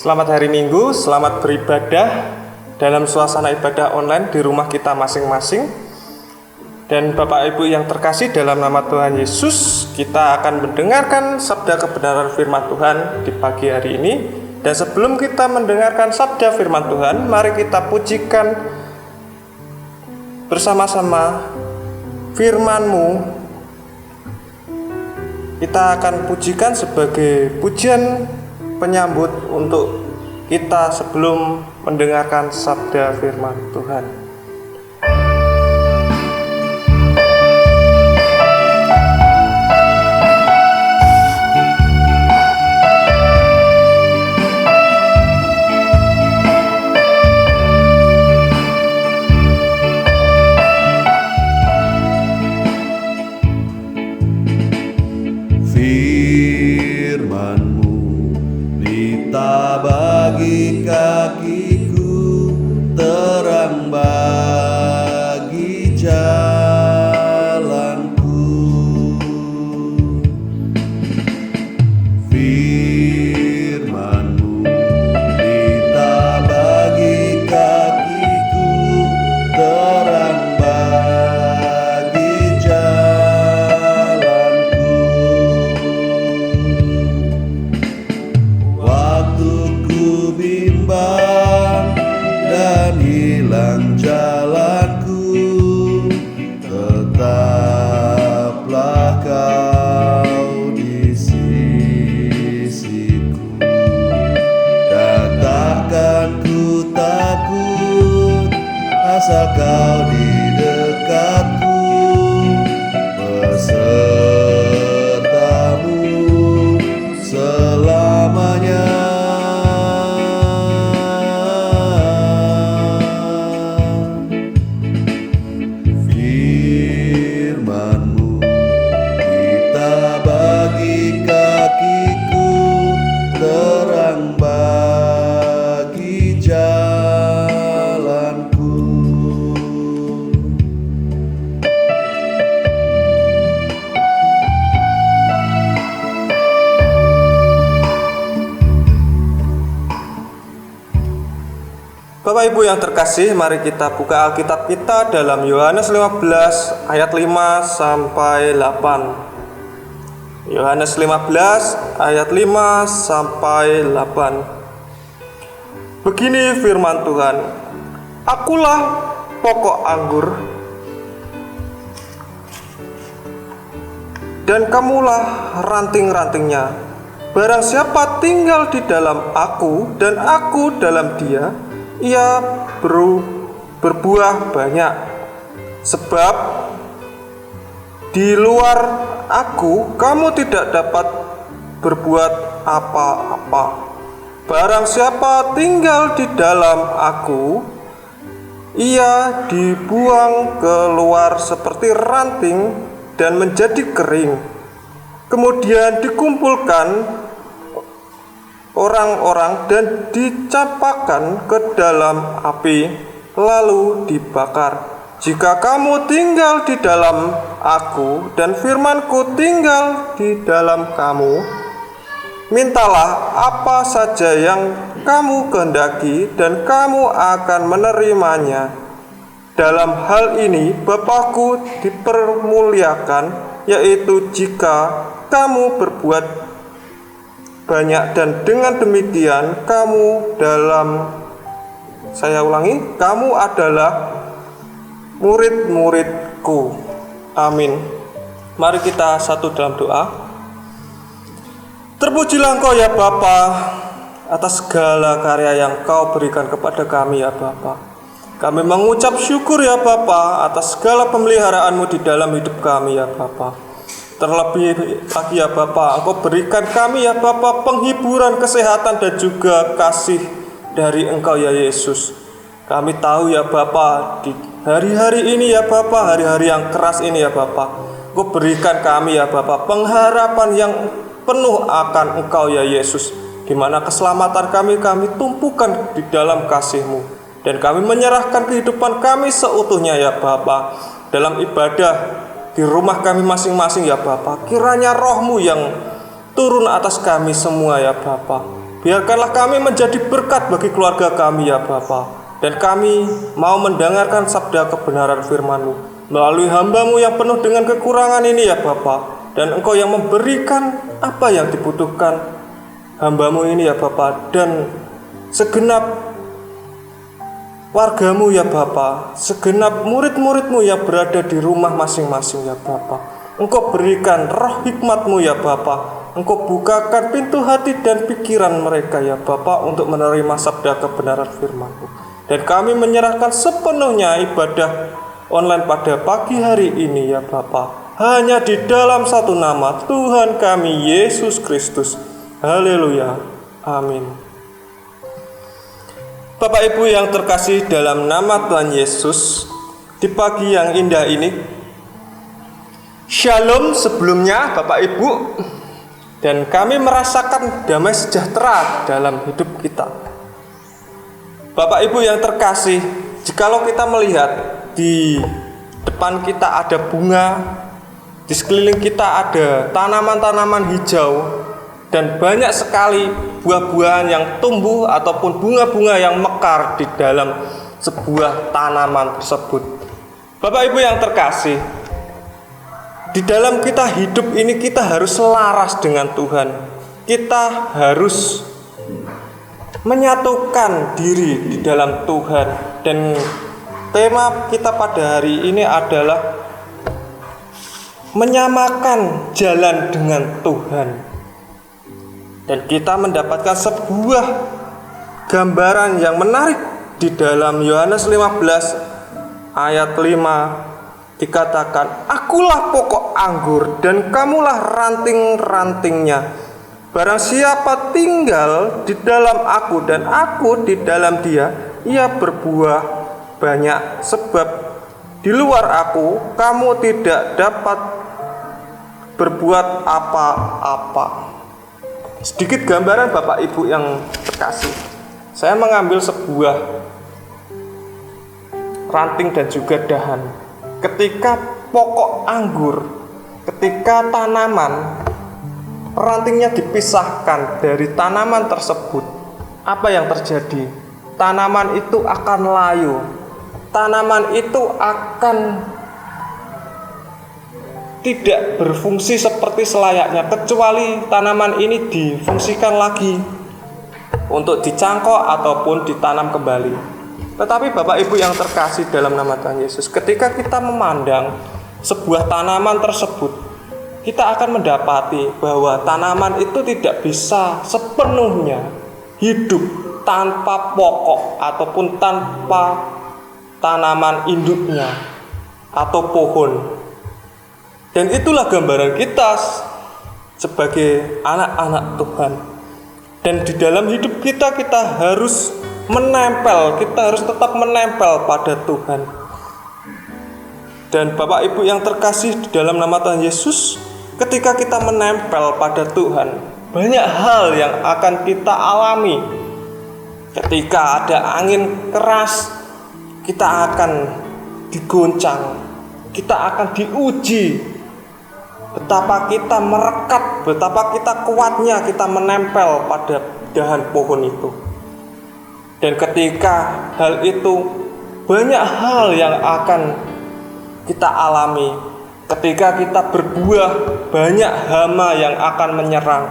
Selamat hari Minggu, selamat beribadah dalam suasana ibadah online di rumah kita masing-masing. Dan Bapak Ibu yang terkasih, dalam nama Tuhan Yesus, kita akan mendengarkan sabda kebenaran firman Tuhan di pagi hari ini. Dan sebelum kita mendengarkan sabda firman Tuhan, mari kita pujikan bersama-sama firman-Mu. Kita akan pujikan sebagai pujian penyambut untuk kita sebelum mendengarkan sabda firman Tuhan. Bagi kakiku, terang bagi jalanku. Firman-Mu berita bagi kakiku, terang bagi jalanku. Waktuku bimbang dan hilang jalanku, tetaplah Kau di sisiku. Dan takkan ku takut, asal Kau di dekatku, besertamu selamanya. Firman-Mu kita bagi kakiku, terang bagi jalanku. Bapak Ibu yang terkasih, mari kita buka Alkitab kita dalam Yohanes 15 ayat 5 sampai 8. Yohanes 15 ayat 5 sampai 8. Begini firman Tuhan, Akulah pokok anggur dan kamulah ranting-rantingnya. Barang siapa tinggal di dalam Aku dan Aku dalam dia, ia berbuah banyak. Sebab di luar Aku kamu tidak dapat berbuat apa-apa. Barang siapa tinggal di dalam Aku, ia dibuang keluar seperti ranting dan menjadi kering, kemudian dikumpulkan orang-orang dan dicampakkan ke dalam api, lalu dibakar. Jika kamu tinggal di dalam Aku dan firman-Ku tinggal di dalam kamu, mintalah apa saja yang kamu kehendaki dan kamu akan menerimanya. Dalam hal ini Bapa-Ku dipermuliakan, yaitu jika kamu berbuat banyak, dan dengan demikian kamu kamu adalah murid-murid-Ku. Amin. Mari kita satu dalam doa. Terpujilah Engkau ya Bapa atas segala karya yang Kau berikan kepada kami ya Bapa. Kami mengucap syukur ya Bapa atas segala pemeliharaan-Mu di dalam hidup kami ya Bapa. Terlebih lagi ya Bapa, Engkau berikan kami ya Bapa penghiburan, kesehatan dan juga kasih dari Engkau ya Yesus. Kami tahu ya Bapa, di hari-hari ini ya Bapa, hari-hari yang keras ini ya Bapa, Engkau berikan kami ya Bapa pengharapan yang penuh akan Engkau ya Yesus, di mana keselamatan kami tumpukan di dalam kasih-Mu. Dan kami menyerahkan kehidupan kami seutuhnya ya Bapa dalam ibadah di rumah kami masing-masing ya Bapa. Kiranya Roh-Mu yang turun atas kami semua ya Bapa. Biarkanlah kami menjadi berkat bagi keluarga kami ya Bapa. Dan kami mau mendengarkan sabda kebenaran firman-Mu melalui hamba-Mu yang penuh dengan kekurangan ini ya Bapa. Dan Engkau yang memberikan apa yang dibutuhkan hamba-Mu ini ya Bapa. Dan segenap warga-Mu ya Bapa, segenap murid-murid-Mu yang berada di rumah masing-masing ya Bapa. Engkau berikan roh hikmat-Mu ya Bapa. Engkau bukakan pintu hati dan pikiran mereka ya Bapa untuk menerima sabda kebenaran firman-Mu. Dan kami menyerahkan sepenuhnya ibadah online pada pagi hari ini ya Bapa, hanya di dalam satu nama, Tuhan kami Yesus Kristus. Haleluya. Amin. Bapak Ibu yang terkasih dalam nama Tuhan Yesus, di pagi yang indah ini, Shalom sebelumnya Bapak Ibu. Dan kami merasakan damai sejahtera dalam hidup kita. Bapak Ibu yang terkasih, jikalau kita melihat di depan kita ada bunga, di sekeliling kita ada tanaman-tanaman hijau, dan banyak sekali buah-buahan yang tumbuh ataupun bunga-bunga yang mekar di dalam sebuah tanaman tersebut. Bapak Ibu yang terkasih, di dalam kita hidup ini kita harus selaras dengan Tuhan. Kita harus menyatukan diri di dalam Tuhan. Dan tema kita pada hari ini adalah menyamakan jalan dengan Tuhan. Dan kita mendapatkan sebuah gambaran yang menarik di dalam Yohanes 15 ayat 5, dikatakan, "Akulah pokok anggur dan kamulah ranting-rantingnya. Barang siapa tinggal di dalam aku dan aku di dalam dia, ia berbuah banyak, sebab di luar aku kamu tidak dapat berbuat apa-apa." Sedikit gambaran Bapak Ibu yang terkasih. Saya mengambil sebuah ranting dan juga dahan. Ketika pokok anggur, ketika tanaman rantingnya dipisahkan dari tanaman tersebut, apa yang terjadi? Tanaman itu akan layu. Tanaman itu akan tidak berfungsi seperti selayaknya, kecuali tanaman ini difungsikan lagi untuk dicangkok ataupun ditanam kembali. Tetapi Bapak Ibu yang terkasih dalam nama Tuhan Yesus, ketika kita memandang sebuah tanaman tersebut, kita akan mendapati bahwa tanaman itu tidak bisa sepenuhnya hidup tanpa pokok ataupun tanpa tanaman induknya atau pohon. Dan itulah gambaran kita sebagai anak-anak Tuhan. Dan di dalam hidup kita harus menempel, kita harus tetap menempel pada Tuhan. Dan Bapak Ibu yang terkasih di dalam nama Tuhan Yesus, ketika kita menempel pada Tuhan, banyak hal yang akan kita alami. Ketika ada angin keras, kita akan digoncang, kita akan diuji. Betapa kita merekat, betapa kita kuatnya kita menempel pada dahan pohon itu. Dan ketika hal itu, banyak hal yang akan kita alami. Ketika kita berbuah, banyak hama yang akan menyerang.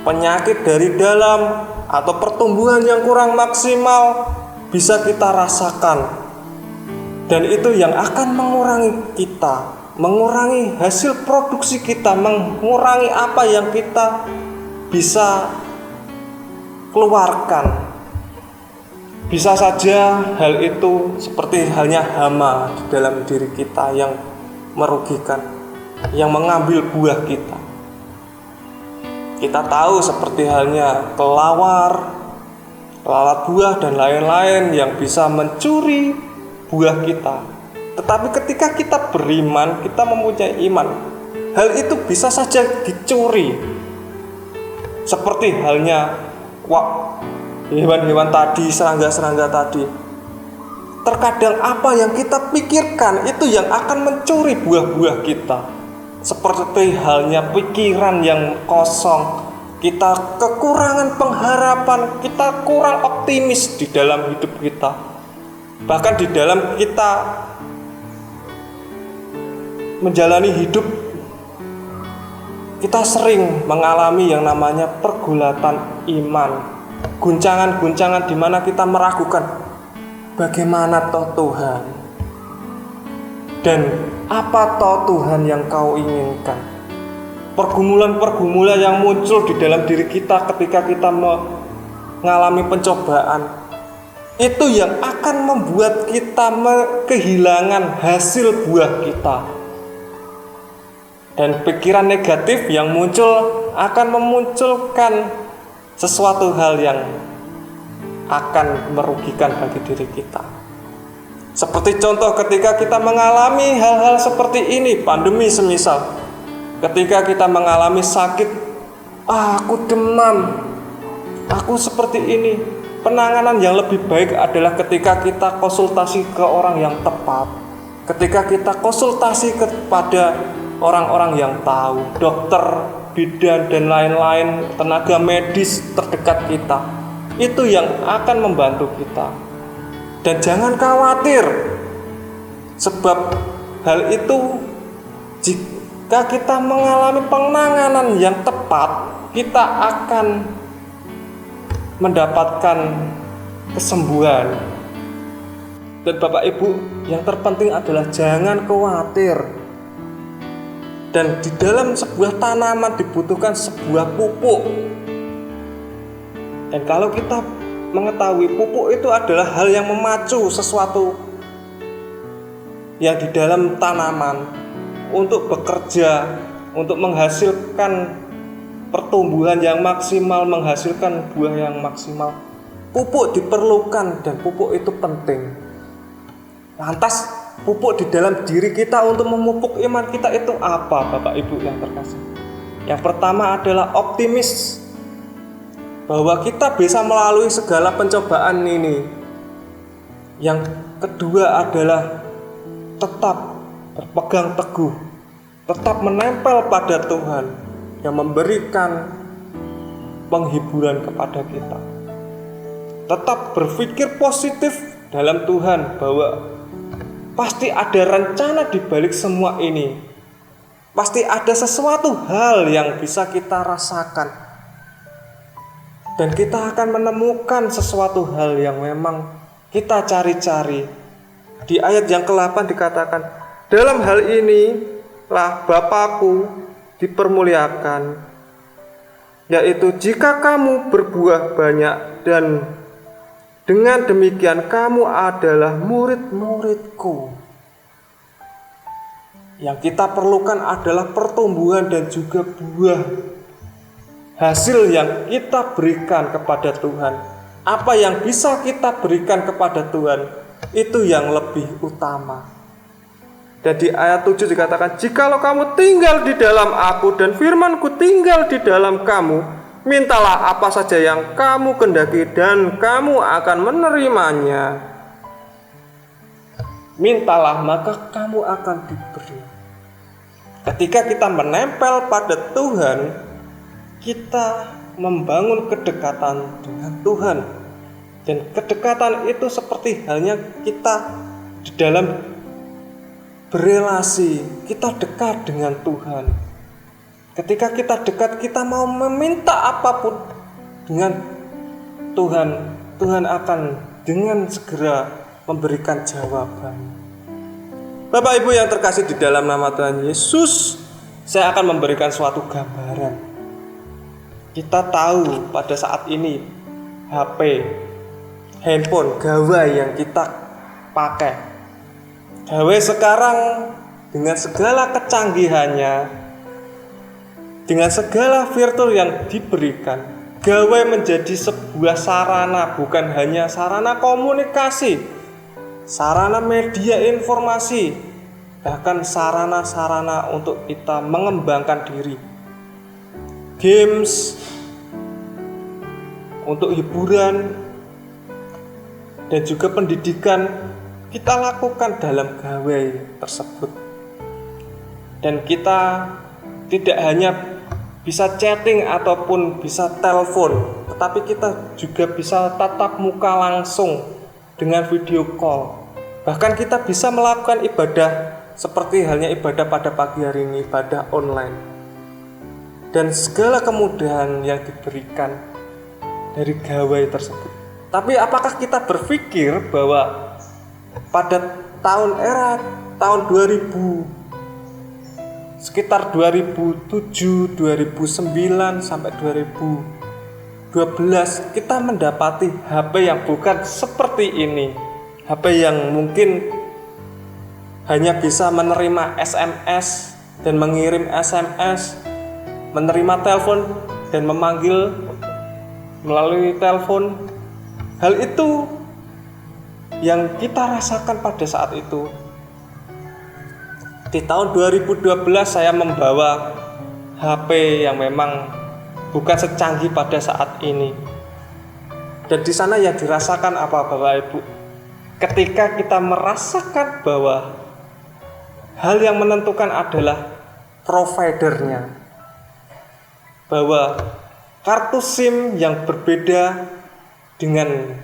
Penyakit dari dalam atau pertumbuhan yang kurang maksimal bisa kita rasakan. Dan itu yang akan mengurangi kita, mengurangi hasil produksi kita, mengurangi apa yang kita bisa keluarkan. Bisa saja hal itu seperti halnya hama di dalam diri kita yang merugikan, yang mengambil buah kita. Kita tahu seperti halnya kelawar, lalat buah dan lain-lain yang bisa mencuri buah kita. Tetapi ketika kita beriman, kita mempunyai iman, hal itu bisa saja dicuri. Seperti halnya hewan-hewan tadi, serangga-serangga tadi. Terkadang apa yang kita pikirkan itu yang akan mencuri buah-buah kita. Seperti halnya pikiran yang kosong, kita kekurangan pengharapan, kita kurang optimis di dalam hidup kita. Bahkan di dalam kita menjalani hidup, kita sering mengalami yang namanya pergulatan iman, guncangan-guncangan di mana kita meragukan bagaimana toh Tuhan, dan apa toh Tuhan yang kau inginkan. Pergumulan-pergumulan yang muncul di dalam diri kita ketika kita mengalami pencobaan, itu yang akan membuat kita kehilangan hasil buah kita. Dan pikiran negatif yang muncul akan memunculkan sesuatu hal yang akan merugikan bagi diri kita. Seperti contoh ketika kita mengalami hal-hal seperti ini, pandemi semisal. Ketika kita mengalami sakit, aku demam, aku seperti ini. Penanganan yang lebih baik adalah ketika kita konsultasi ke orang yang tepat. Ketika kita konsultasi kepada orang-orang yang tahu, dokter, bidan, dan lain-lain, tenaga medis terdekat kita. Itu yang akan membantu kita. Dan jangan khawatir, sebab hal itu jika kita mengalami penanganan yang tepat, kita akan mendapatkan kesembuhan. Dan Bapak Ibu, yang terpenting adalah jangan khawatir. Dan di dalam sebuah tanaman dibutuhkan sebuah pupuk. Dan kalau kita mengetahui pupuk itu adalah hal yang memacu sesuatu yang di dalam tanaman untuk bekerja, untuk menghasilkan pertumbuhan yang maksimal, menghasilkan buah yang maksimal. Pupuk diperlukan dan pupuk itu penting. Lantas pupuk di dalam diri kita untuk memupuk iman kita itu apa, Bapak Ibu yang terkasih? Yang pertama adalah optimis, bahwa kita bisa melalui segala pencobaan ini. Yang kedua adalah tetap berpegang teguh, tetap menempel pada Tuhan yang memberikan penghiburan kepada kita. Tetap berpikir positif dalam Tuhan, bahwa pasti ada rencana di balik semua ini. Pasti ada sesuatu hal yang bisa kita rasakan. Dan kita akan menemukan sesuatu hal yang memang kita cari-cari. Di ayat yang ke-8 dikatakan, dalam hal ini lah Bapakku dipermuliakan, yaitu jika kamu berbuah banyak, dan dengan demikian kamu adalah murid-muridku. Yang kita perlukan adalah pertumbuhan dan juga buah. Hasil yang kita berikan kepada Tuhan, apa yang bisa kita berikan kepada Tuhan, itu yang lebih utama. Dan di ayat 7 dikatakan, jikalau kamu tinggal di dalam aku dan firmanku tinggal di dalam kamu, mintalah apa saja yang kamu kehendaki dan kamu akan menerimanya. Mintalah maka kamu akan diberi. Ketika kita menempel pada Tuhan, kita membangun kedekatan dengan Tuhan. Dan kedekatan itu seperti halnya kita di dalam berelasi, kita dekat dengan Tuhan. Ketika kita dekat, kita mau meminta apapun dengan Tuhan, Tuhan akan dengan segera memberikan jawaban. Bapak Ibu yang terkasih di dalam nama Tuhan Yesus, saya akan memberikan suatu gambaran. Kita tahu pada saat ini HP, handphone, gawai yang kita pakai. Gawai sekarang dengan segala kecanggihannya, dengan segala fitur yang diberikan, gawai menjadi sebuah sarana, bukan hanya sarana komunikasi, sarana media informasi, bahkan sarana-sarana untuk kita mengembangkan diri. Games, untuk hiburan, dan juga pendidikan kita lakukan dalam gawai tersebut. Dan kita tidak hanya bisa chatting ataupun bisa telepon, tetapi kita juga bisa tatap muka langsung dengan video call. Bahkan kita bisa melakukan ibadah seperti halnya ibadah pada pagi hari ini, ibadah online. Dan segala kemudahan yang diberikan dari gawai tersebut. Tapi apakah kita berpikir bahwa pada tahun 2000 sekitar 2007, 2009 sampai 2012 kita mendapati HP yang bukan seperti ini. HP yang mungkin hanya bisa menerima SMS dan mengirim SMS, menerima telepon dan memanggil melalui telepon. Hal itu yang kita rasakan pada saat itu. Di tahun 2012 saya membawa HP yang memang bukan secanggih pada saat ini. Dan di sana yang dirasakan apa Bapak Ibu? Ketika kita merasakan bahwa hal yang menentukan adalah providernya. Bahwa kartu SIM yang berbeda dengan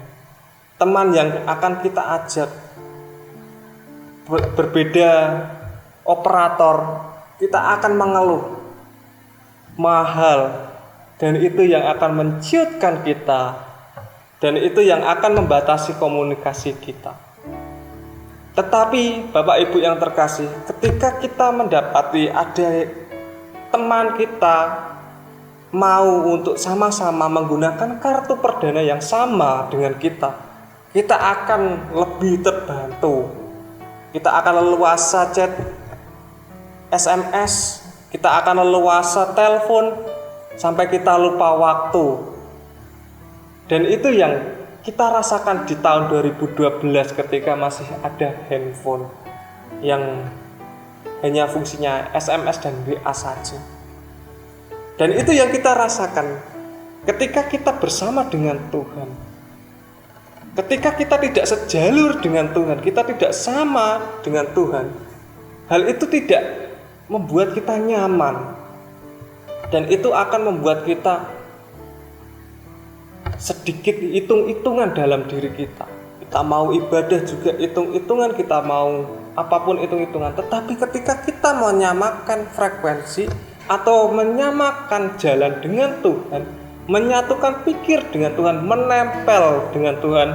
teman yang akan kita ajak, berbeda operator, kita akan mengeluh mahal, dan itu yang akan menciutkan kita, dan itu yang akan membatasi komunikasi kita. Tetapi Bapak Ibu yang terkasih, ketika kita mendapati ada teman kita mau untuk sama-sama menggunakan kartu perdana yang sama dengan kita akan lebih terbantu. Kita akan leluasa chat, SMS, kita akan leluasa telepon sampai kita lupa waktu. Dan itu yang kita rasakan di tahun 2012 ketika masih ada handphone yang hanya fungsinya SMS dan WA saja. Dan itu yang kita rasakan ketika kita bersama dengan Tuhan. Ketika kita tidak sejalur dengan Tuhan, kita tidak sama dengan Tuhan, hal itu tidak membuat kita nyaman, dan itu akan membuat kita sedikit hitung-hitungan dalam diri kita. Kita mau ibadah juga hitung-hitungan, kita mau apapun hitung-hitungan. Tetapi ketika kita menyamakan frekuensi atau menyamakan jalan dengan Tuhan, menyatukan pikir dengan Tuhan, menempel dengan Tuhan,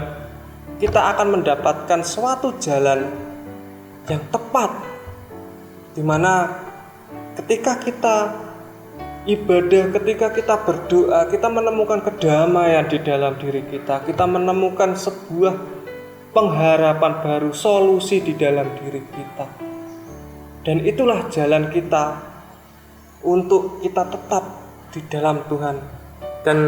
kita akan mendapatkan suatu jalan yang tepat, di mana ketika kita ibadah, ketika kita berdoa, kita menemukan kedamaian di dalam diri kita. Kita menemukan sebuah pengharapan baru, solusi di dalam diri kita. Dan itulah jalan kita untuk kita tetap di dalam Tuhan. Dan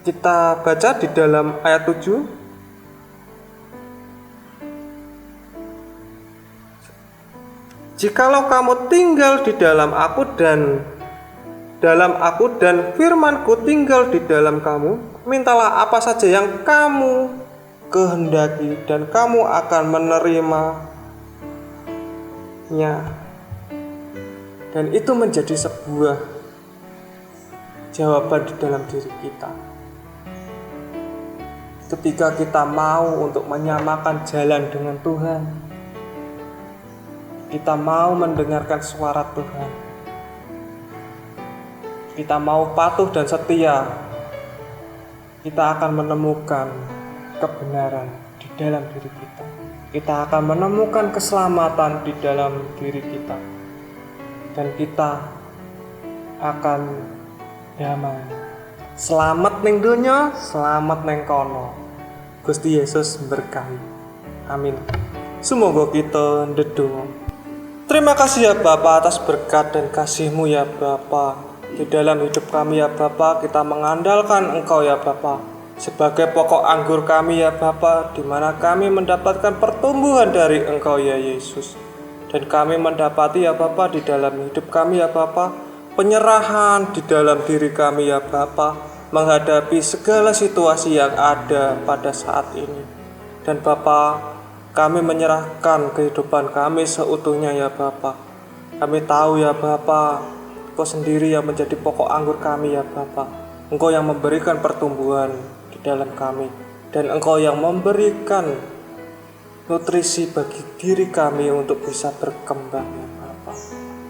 kita baca di dalam ayat 7. Jikalau kamu tinggal di dalam aku dan firman-Ku tinggal di dalam kamu, mintalah apa saja yang kamu kehendaki dan kamu akan menerimanya. Dan itu menjadi sebuah jawaban di dalam diri kita. Ketika kita mau untuk menyamakan jalan dengan Tuhan, kita mau mendengarkan suara Tuhan, kita mau patuh dan setia, kita akan menemukan kebenaran di dalam diri kita. Kita akan menemukan keselamatan di dalam diri kita, dan kita akan damai. Selamat ning donya, selamat ning kono. Gusti Yesus berkahi. Amin. Semoga kita ndedonga. Terima kasih ya Bapa atas berkat dan kasih-Mu ya Bapa. Di dalam hidup kami ya Bapa, kita mengandalkan Engkau ya Bapa sebagai pokok anggur kami ya Bapa, di mana kami mendapatkan pertumbuhan dari Engkau ya Yesus. Dan kami mendapati ya Bapa di dalam hidup kami ya Bapa, penyerahan di dalam diri kami ya Bapa, menghadapi segala situasi yang ada pada saat ini. Dan Bapa, kami menyerahkan kehidupan kami seutuhnya ya Bapa. Kami tahu ya Bapa, Engkau sendiri yang menjadi pokok anggur kami ya Bapa. Engkau yang memberikan pertumbuhan di dalam kami, dan Engkau yang memberikan nutrisi bagi diri kami untuk bisa berkembang ya Bapa.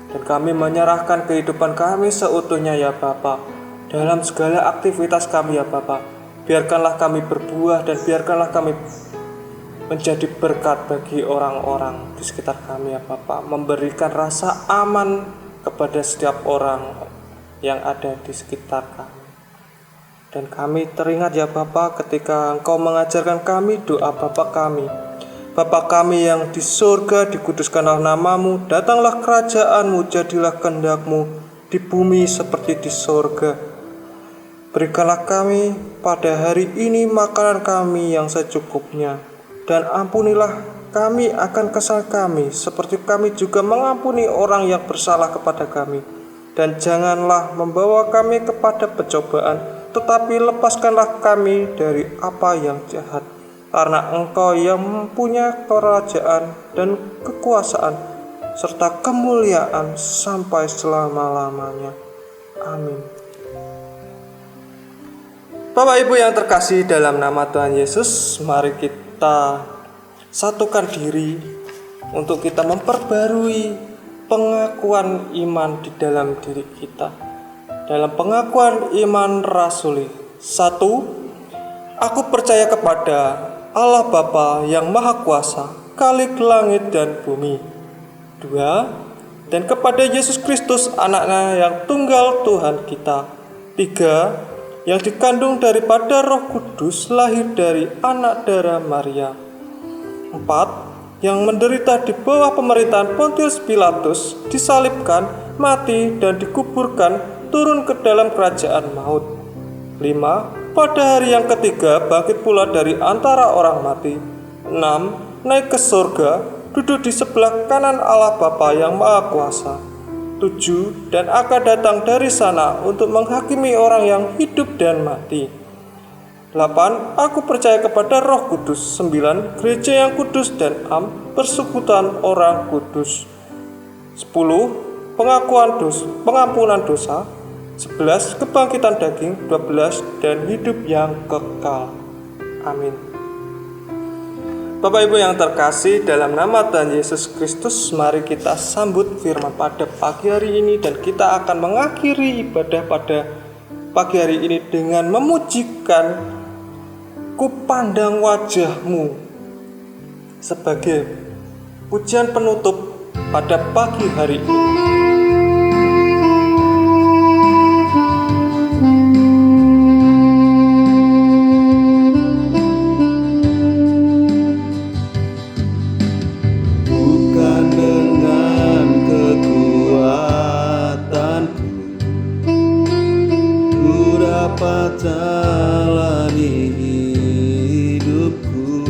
Dan kami menyerahkan kehidupan kami seutuhnya ya Bapa, dalam segala aktivitas kami ya Bapa. Biarkanlah kami berbuah dan biarkanlah kami menjadi berkat bagi orang-orang di sekitar kami ya Bapa, memberikan rasa aman kepada setiap orang yang ada di sekitar kami. Dan kami teringat ya Bapa ketika Engkau mengajarkan kami doa Bapa kami. Bapa kami yang di surga, dikuduskanlah namamu, datanglah kerajaanmu, jadilah kehendak-mu di bumi seperti di surga. Berikanlah kami pada hari ini makanan kami yang secukupnya, dan ampunilah kami akan kesalahan kami, seperti kami juga mengampuni orang yang bersalah kepada kami. Dan janganlah membawa kami kepada pencobaan, tetapi lepaskanlah kami dari apa yang jahat. Karena Engkau yang mempunyai kerajaan dan kekuasaan, serta kemuliaan sampai selama-lamanya. Amin. Bapak Ibu yang terkasih dalam nama Tuhan Yesus, mari kita satukan diri untuk kita memperbarui pengakuan iman di dalam diri kita. Dalam pengakuan iman rasuli, 1. Aku percaya kepada Allah Bapa yang Maha Kuasa, Khalik langit dan bumi. 2. Dan kepada Yesus Kristus anaknya yang tunggal Tuhan kita. 3. Yang dikandung daripada Roh Kudus, lahir dari anak darah Maria. 4. Yang menderita di bawah pemerintahan Pontius Pilatus, disalibkan, mati, dan dikuburkan, turun ke dalam kerajaan maut. 5. Pada hari yang ketiga bangkit pula dari antara orang mati. 6. Naik ke surga, duduk di sebelah kanan Allah Bapa yang Maha Kuasa. 7. Dan akan datang dari sana untuk menghakimi orang yang hidup dan mati. 8. Aku percaya kepada Roh Kudus. 9. Gereja yang kudus dan persekutuan orang kudus. 10. Pengampunan dosa. 11. Kebangkitan daging. 12. Dan hidup yang kekal. Amin. Bapak Ibu yang terkasih, dalam nama Tuhan Yesus Kristus, mari kita sambut firman pada pagi hari ini, dan kita akan mengakhiri ibadah pada pagi hari ini dengan memujikan Ku pandang wajah-Mu sebagai pujian penutup pada pagi hari ini. Bukan dengan kekuatanku ku dapat jalani hidupku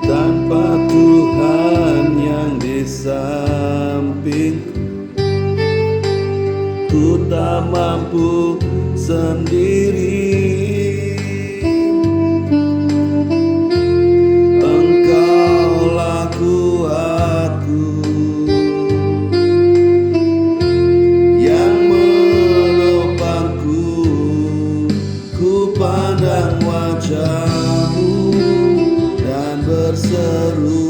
tanpa Tuhan yang di sampingku. Ku tak mampu sendiri. Engkaulah kuatku yang menopangku. Ku pandang wajah-Mu dan berseru,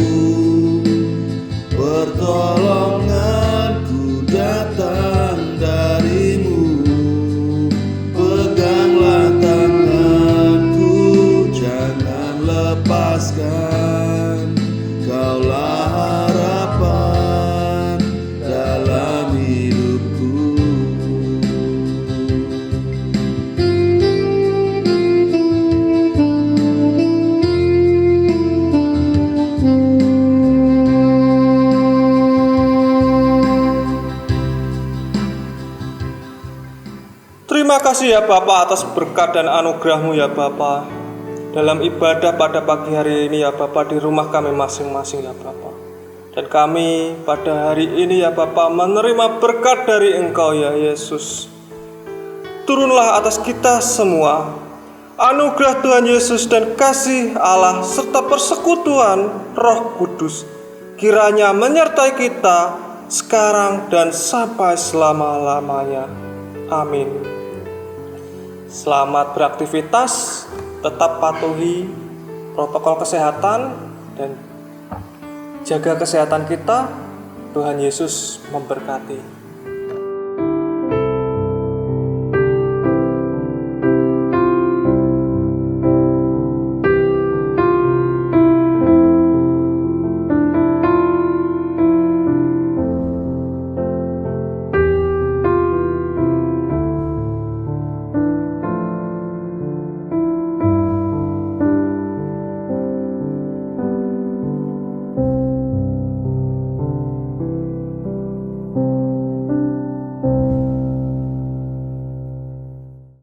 pertolonganku datang dari-Mu. Peganglah tanganku, jangan lepaskan. Kaulah harapan dalam hidupku. Terima kasih ya Bapa atas berkat dan anugerah-Mu ya Bapa, dalam ibadah pada pagi hari ini ya Bapa, di rumah kami masing-masing ya Bapa. Dan kami pada hari ini ya Bapa menerima berkat dari Engkau ya Yesus. Turunlah atas kita semua anugerah Tuhan Yesus dan kasih Allah serta persekutuan Roh Kudus kiranya menyertai kita sekarang dan sampai selama-lamanya. Amin. Selamat beraktivitas, tetap patuhi protokol kesehatan dan jaga kesehatan kita. Tuhan Yesus memberkati.